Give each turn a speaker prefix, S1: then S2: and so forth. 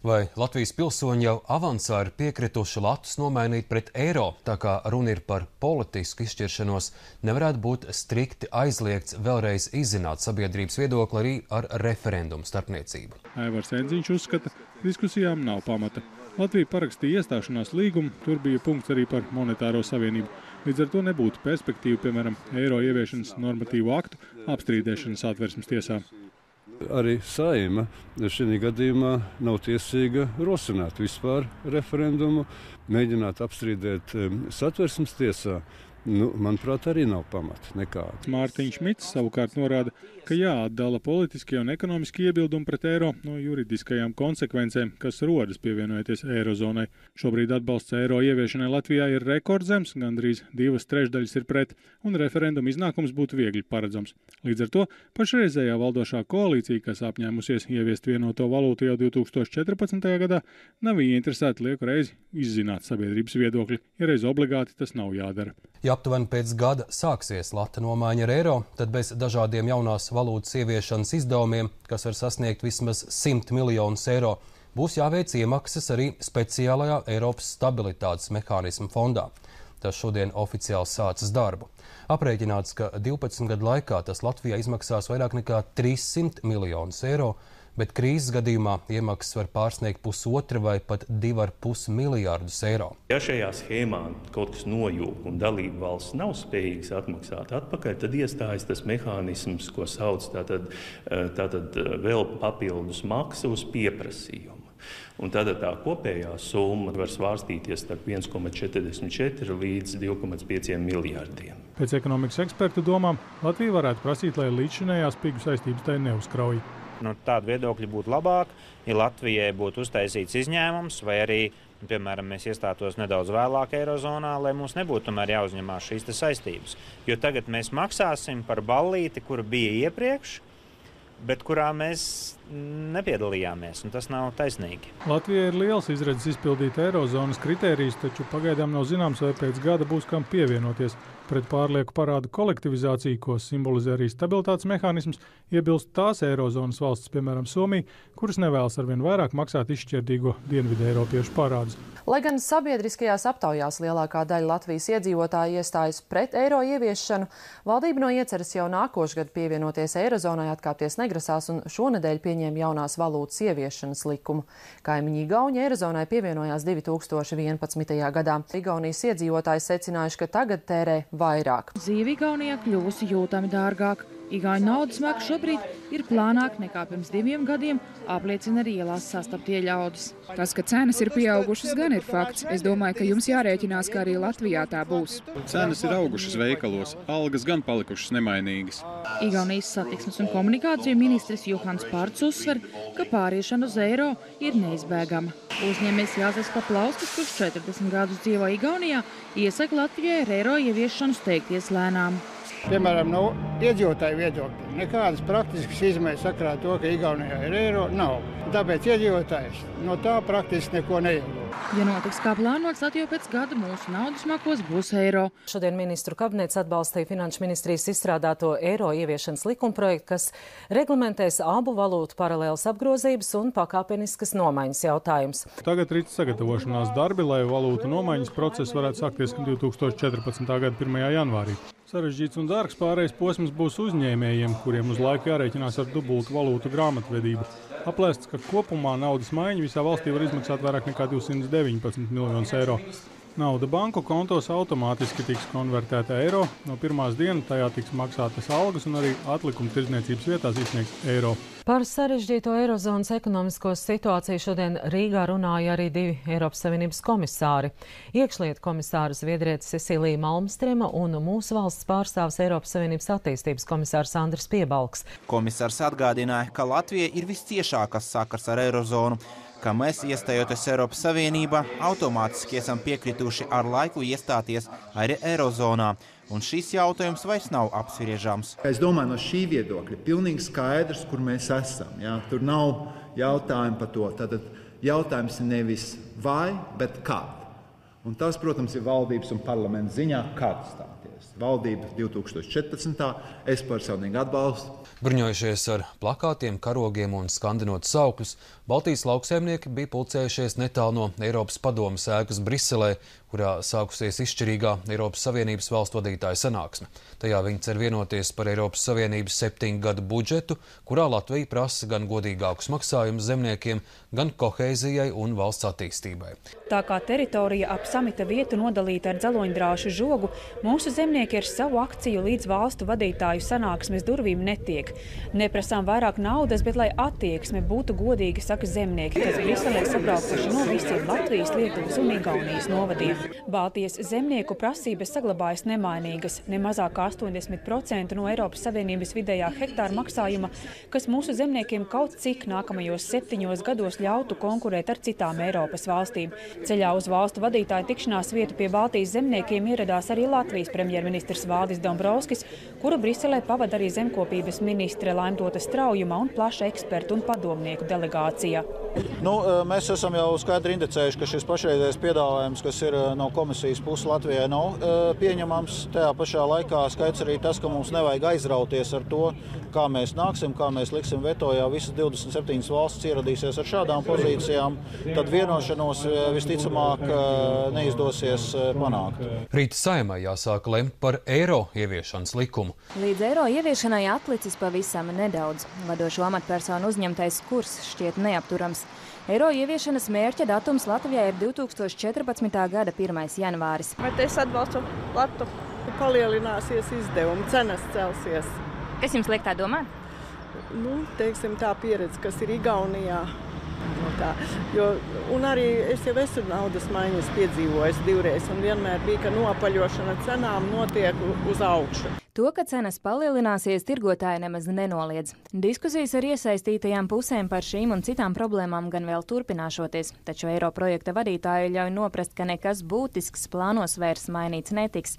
S1: Vai Latvijas pilsoņi jau avansā ir piekrituši latus nomainīt pret eiro, tā kā runa ir par politisku izšķiršanos, nevarētu būt strikti aizliegts vēlreiz izzināt sabiedrības viedokli arī ar referendumu starpniecību.
S2: Aivars Endziņš uzskata, diskusijām nav pamata. Latvija parakstīja iestāšanās līgumu, tur bija punkts arī par monetāro savienību. Līdz ar to nebūtu perspektīva, piemēram, eiro ieviešanas normatīvu aktu apstrīdēšanas Satversmes tiesā.
S3: Arī Saeima šajā gadījumā nav tiesīga rosināt vispār referendumu, mēģināt apstrīdēt Satversmes tiesā. Manuprāt, arī nav pamata nekāda.
S2: Mārtiņš Mits savukārt norāda, ka jāatdala politiskie un ekonomiskie iebildumi pret eiro no juridiskajām konsekvencēm, kas rodas pievienojoties eirozonai. Šobrīd atbalsts eiro ieviešanai Latvijā ir rekordzems, gandrīz 2/3 ir pret, un referenduma iznākums būtu viegli paredzams. Līdz ar to pašreizējā valdošā koalīcija, kas apņēmusies ieviest vienoto valūtu jau 2014. gadā, nav ieinteresēta lieku reizi izzināt sabiedrības viedokļi, ja reiz obligāti tas nav jādara.
S1: Ja aptuveni pēc gada sāksies lata nomaiņa ar eiro, tad bez dažādiem jaunās valūtas ieviešanas izdevumiem, kas var sasniegt vismaz 100 miljonus eiro, būs jāveic iemaksas arī speciālajā Eiropas stabilitātes mehānismu fondā. Tas šodien oficiāli sācis darbu. Aprēķināts, ka 12 gadu laikā tas Latvijā izmaksās vairāk nekā 300 miljonus eiro, bet krīzes gadījumā iemaksas var pārsniegt 1,5 vai pat 2,5 miljārdus eiro.
S4: Ja šajā schēmā kaut kas nojūg un dalība valsts nav spējīgas atmaksāt atpakaļ, tad iestājas tas mehānisms, ko sauc tātad vēl papildus maksa uz pieprasījumu. Un tad tā kopējā summa var svārstīties starp 1,44 līdz 2,5 miljārdiem.
S2: Pēc ekonomikas ekspertu domām Latvija varētu prasīt, lai līdzšinējās pigu saistības tai neuzkrauj.
S5: Tāda viedokļa būtu labāk, ja Latvijai būtu uztaisīts izņēmums, vai arī, piemēram, mēs iestātos nedaudz vēlāk eirozonā, lai mums nebūtu tomēr jāuzņemās šīs saistības. Jo tagad mēs maksāsim par ballīti, kura bija iepriekš, bet kurā mēs nepiedalījāmies, un tas nav taisnīgi.
S2: Latvijai ir liels izredzes izpildīt eirozonas kritērijus, taču pagaidām nav zināms, vai pēc gada būs kam pievienoties. Pret pārlieku parādu kolektivizāciju, ko simbolizē arī stabilitātes mehānisms, iebilst tās eirozonas valstis, piemēram, Somija, kuras nevēlas arvien vairāk maksāt izšķirdīgo dienvidu eiropiešu parādus.
S6: Lai gan sabiedriskajās aptaujās lielākā daļa Latvijas iedzīvotāji iestājas pret eiro ieviešanu, valdība no ieceres jau nākošgad pievienoties eirozonai atkāpties negrasās un šonedēļ pieņēma jaunās valūtas ieviešanas likumu. Kaimiņi Igauni eirozonai pievienojās 2011. gadā. Igaunijas iedzīvotāji secinājuši, ka tagad tērē vairāk.
S7: Dzīve Igaunijā kļuvusi jūtami dārgāk. Igauņu naudas maks šobrīd ir plānāk nekā pirms 2 gadiem, apliecina arī ielās sastaptie ļaudis.
S8: Tas, ka cenas ir pieaugušas, gan ir fakts. Es domāju, ka jums jārēķinās, ka arī Latvijā tā būs.
S2: Cenas ir augušas veikalos, algas gan palikušas nemainīgas.
S7: Igaunijas satiksmes un komunikāciju ministrs Juhans Pārts uzsver, ka pāriešana uz eiro ir neizbēgama. Uzņēmējs Jāzes Paplauskas, kurš 40 gadus dzīvo Igaunijā, iesaka Latvijai ar eiro ieviešanu steigties lēnām.
S9: Piemēram, no iedzīvotāju viedokļa nekādas praktiskas izmaiņas sakarā to, ka Igaunijā ir eiro, nav. Tāpēc iedzīvotājs no tā praktiski neko neiegūst.
S7: Ja notiks kā plānots, tad jau pēc gada mūsu naudas makos būs eiro.
S6: Šodien ministru kabinets atbalstīja Finanšu ministrijas izstrādāto eiro ieviešanas likumprojektu, kas reglamentēs abu valūtu paralēlas apgrozības un pakāpeniskas nomaiņas jautājums.
S2: Tagad rīt sagatavošanās darbi, lai valūtu nomaiņas process varētu sākties 2014. gada 1. janvārī. Sarežģīts un dārgs pārējais posms būs uzņēmējiem, kuriem uz laiku jārēķinās ar dubultu valūtu grāmatvedību. Aplēsts, ka kopumā naudas maiņa visā valstī var izmaksāt vairāk nekā 219 miljonus eiro. Nauda banku kontos automātiski tiks konvertēta eiro. No pirmās dienas tajā tiks maksātas algas un arī atlikuma tirdzniecības vietās izsniegs eiro.
S6: Par sarežģīto eirozonas ekonomisko situāciju šodien Rīgā runāja arī 2 Eiropas Savienības komisāri. Iekšlietu komisāra Zviedriete Cecīlija Malmstrēma un mūsu valsts pārstāvs Eiropas Savienības attīstības komisārs Andris Piebalgs.
S10: Komisārs atgādināja, ka Latvija ir visciešākās sakars ar eirozonu, ka mēs, iestājoties Eiropas Savienībā, automātiski esam piekrituši ar laiku iestāties arī eirozonā. Un šis jautājums vairs nav apspriežams.
S11: Es domāju, no šī viedokļa pilnīgi skaidrs, kur mēs esam. Ja? Tur nav jautājumu par to. Tātad jautājums ir nevis vai, bet kad. Un tas, protams, ir valdības un parlamenta ziņā, kad stāties. Valdība 2014. Es personīgi atbalstu.
S1: Bruņojušies ar plakātiem, karogiem un skandinot saukļus, Baltijas lauksaimnieki bija pulcējušies netālu no Eiropas padomes ēkas Briselē, kurā sākusies izšķirīgā Eiropas Savienības valstu vadītāja sanāksme. Tajā viņi cer vienoties par Eiropas Savienības 7 gadu budžetu, kurā Latvija prasa gan godīgākus maksājumus zemniekiem, gan kohēzijai un valsts attīstībai.
S12: Tā kā teritorija ap samita vietu nodalīta ar dzeloņdrāšu žogu, mūsu zemnieki ar savu akciju līdz valstu vadītāju sanāksmes durvīm netiek. Neprasām vairāk naudas, bet lai attieksme būtu godīga, saka zemnieki, kas Briselē sabraukuši no visiem Latvijas, Lietuvas un Igaunijas novadiem. Baltijas zemnieku prasības saglabājas nemainīgas, ne mazāk kā 80% no Eiropas Savienības vidējā hektāra maksājuma, kas mūsu zemniekiem kaut cik nākamajos 7 gados ļautu konkurēt ar citām Eiropas valstīm. Ceļā uz valstu vadītāju tikšanās vietu pie Baltijas zemniekiem ieradās arī Latvijas premjerministrs Valdis Dombrovskis, kuru Briselē pavada arī zemkopības ministre Laimdota Straujuma un plaša ekspertu un padomnieku delegācija.
S13: Mēs esam jau skaidri indicējuši, ka šis pašreizējais piedāvājums, kas ir no komisijas puses Latvijai, nav pieņemams. Tajā pašā laikā skaidrs arī tas, ka mums nevajag aizrauties ar to, kā mēs nāksim, kā mēs liksim veto, ja visas 27 valsts ieradīsies ar šādām pozīcijām, tad vienošanos visticamāk neizdosies panākt.
S1: Rīt Saeimai jāsāk lemt par eiro ieviešanas likumu.
S14: Līdz eiro ieviešanai atlicis pavisam nedaudz. Vadošo amatpersonu uzņemtais kurs šķiet neapturams. Eiro ieviešanas mērķa datums Latvijā ir 2014. gada 1. janvāris.
S15: Bet es atbalstu Latu. Palielināsies izdevumi, cenas celsies.
S14: Kas jums liek tā domāt?
S15: Teiksim, tā pieredze, kas ir Igaunijā. Un arī es jau esmu naudas maiņas piedzīvojis 2 reizes, un vienmēr bija, ka nopaļošana cenām notiek uz augšu.
S14: To, ka cenas palielināsies, tirgotāji nemaz nenoliedz. Diskusijas ar iesaistītajām pusēm par šīm un citām problēmām gan vēl turpināšoties, taču eiro projekta vadītāji ļauj noprast, ka nekas būtisks plānos vairs mainīts netiks.